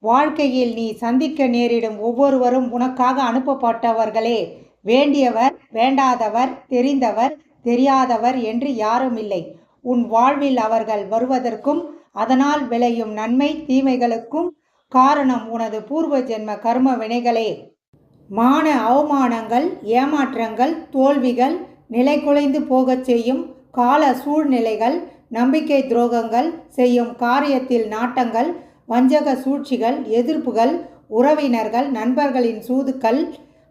வாழ்க்கையில் நீ சந்திக்க நேரிடும் ஒவ்வொருவரும் உனக்காக அனுப்பப்பட்டவர்களே. வேண்டியவர், வேண்டாதவர், தெரிந்தவர், தெரியாதவர் என்று யாரும் இல்லை. உன் வாழ்வில் அவர்கள் வருவதற்கும் அதனால் விளையும் நன்மை தீமைகளுக்கும் காரணம் உனது பூர்வ ஜென்ம கர்ம வினைகளே. மான அவமானங்கள், ஏமாற்றங்கள், தோல்விகள், நிலைகுலைந்து போகச் செய்யும் கால சூழ்நிலைகள், நம்பிக்கை துரோகங்கள், செய்யும் காரியத்தில் நாட்டங்கள், வஞ்சக சூழ்ச்சிகள், எதிர்ப்புகள், உறவினர்கள், நண்பர்களின் சூதுக்கள்,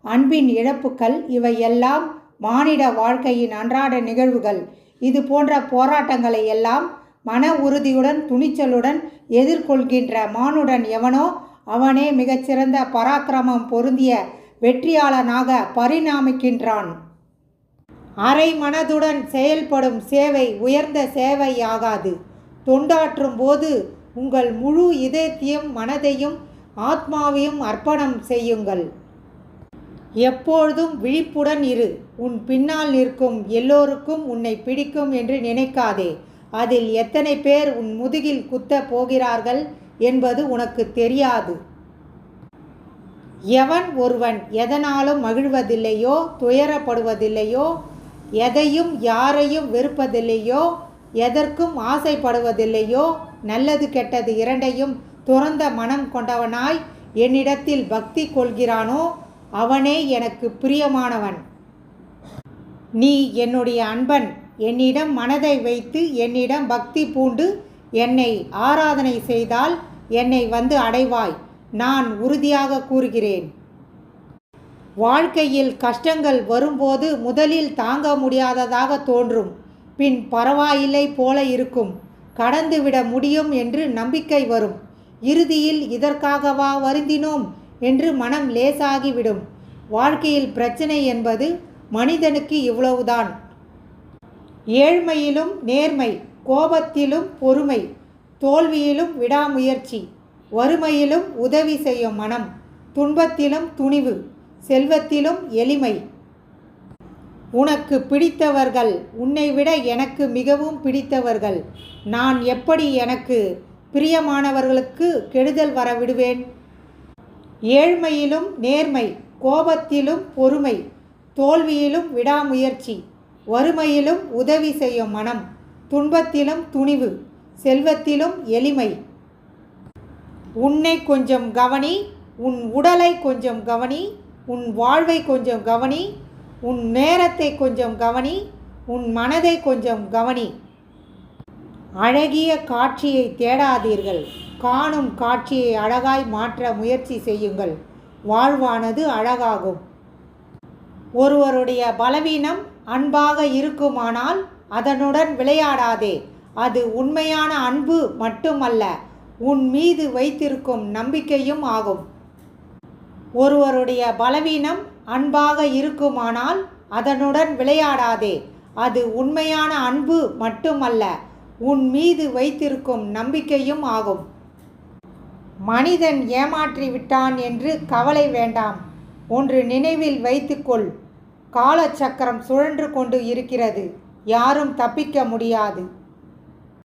அன்பின் இழப்புகள், இவையெல்லாம் மானிட வாழ்க்கையின் அன்றாட நிகழ்வுகள். இது போன்ற போராட்டங்களை எல்லாம் மன உறுதியுடன் துணிச்சலுடன் எதிர்கொள்கின்ற மானுடன் எவனோ அவனே மிகச்சிறந்த பராக்கிரமம் பொருந்திய வெற்றியாளனாக பரிணாமிக்கின்றான். அரை மனதுடன் செயல்படும் சேவை உயர்ந்த சேவையாகாது. தொண்டாற்றும் போது உங்கள் முழு இதயத்தையும் மனதையும் ஆத்மாவையும் அர்ப்பணம் செய்யுங்கள். எப்பொழுதும் விழிப்புடன் இரு. உன் பின்னால் நிற்கும் எல்லோருக்கும் உன்னை பிடிக்கும் என்று நினைக்காதே. அதில் எத்தனை பேர் உன் முதுகில் குத்த போகிறார்கள் என்பது உனக்கு தெரியாது. எவன் ஒருவன் எதனாலும் மகிழ்வதில்லையோ, துயரப்படுவதில்லையோ, எதையும் யாரையும் வெறுப்பதில்லையோ, எதற்கும் ஆசைப்படுவதில்லையோ, நல்லது கெட்டது இரண்டையும் துறந்த மனம் கொண்டவனாய் என்னிடத்தில் பக்தி கொள்கிறானோ அவனே எனக்கு பிரியமானவன். நீ என்னுடைய அன்பன். என்னிடம் மனதை வைத்து என்னிடம் பக்தி பூண்டு என்னை ஆராதனை செய்தால் என்னை வந்து அடைவாய். நான் உறுதியாக கூறுகிறேன். வாழ்க்கையில் கஷ்டங்கள் வரும்போது முதலில் தாங்க முடியாததாக தோன்றும். பின் பரவாயில்லை போல இருக்கும். கடந்துவிட முடியும் என்று நம்பிக்கை வரும். இறுதியில் இதற்காகவா வருந்தினோம் என்று மனம் லேசாகிவிடும். வாழ்க்கையில் பிரச்சனை என்பது மனிதனுக்கு இவ்வளவுதான். ஏழ்மையிலும் நேர்மை, கோபத்திலும் பொறுமை, தோல்வியிலும் விடாமுயற்சி, வறுமையிலும் உதவி செய்யும் மனம், துன்பத்திலும் துணிவு, செல்வத்திலும் எளிமை. உனக்கு பிடித்தவர்கள் உன்னை விட எனக்கு மிகவும் பிடித்தவர்கள். நான் எப்படி எனக்கு பிரியமானவர்களுக்கு கெடுதல் வர விடுவேன்? ஏழ்மையிலும் நேர்மை, கோபத்திலும் பொறுமை, தோல்வியிலும் விடாமுயற்சி, வறுமையிலும் உதவி செய்யும் மனம், துன்பத்திலும் துணிவு, செல்வத்திலும் எளிமை. உன்னை கொஞ்சம் கவனி. உன் உடலை கொஞ்சம் கவனி. உன் வாழ்வை கொஞ்சம் கவனி. உன் நேரத்தை கொஞ்சம் கவனி. உன் மனதை கொஞ்சம் கவனி. அழகிய காட்சியை தேடாதீர்கள். காணும் காட்சியை அழகாய் மாற்ற முயற்சி செய்யுங்கள். வாழ்வானது அழகாகும். ஒருவருடைய பலவீனம் அன்பாக இருக்குமானால் அதனுடன் விளையாடாதே. அது உண்மையான அன்பு மட்டுமல்ல, உன் மீது வைத்திருக்கும் நம்பிக்கையும் ஆகும். ஒருவருடைய பலவீனம் அன்பாக இருக்குமானால் அதனுடன் விளையாடாதே. அது உண்மையான அன்பு மட்டுமல்ல, உன் மீது வைத்திருக்கும் நம்பிக்கையும் ஆகும். மனிதன் ஏமாற்றி விட்டான் என்று கவலை வேண்டாம். ஒன்று நினைவில் வைத்துக்கொள். காலச்சக்கரம் சுழன்று கொண்டு இருக்கிறது. யாரும் தப்பிக்க முடியாது.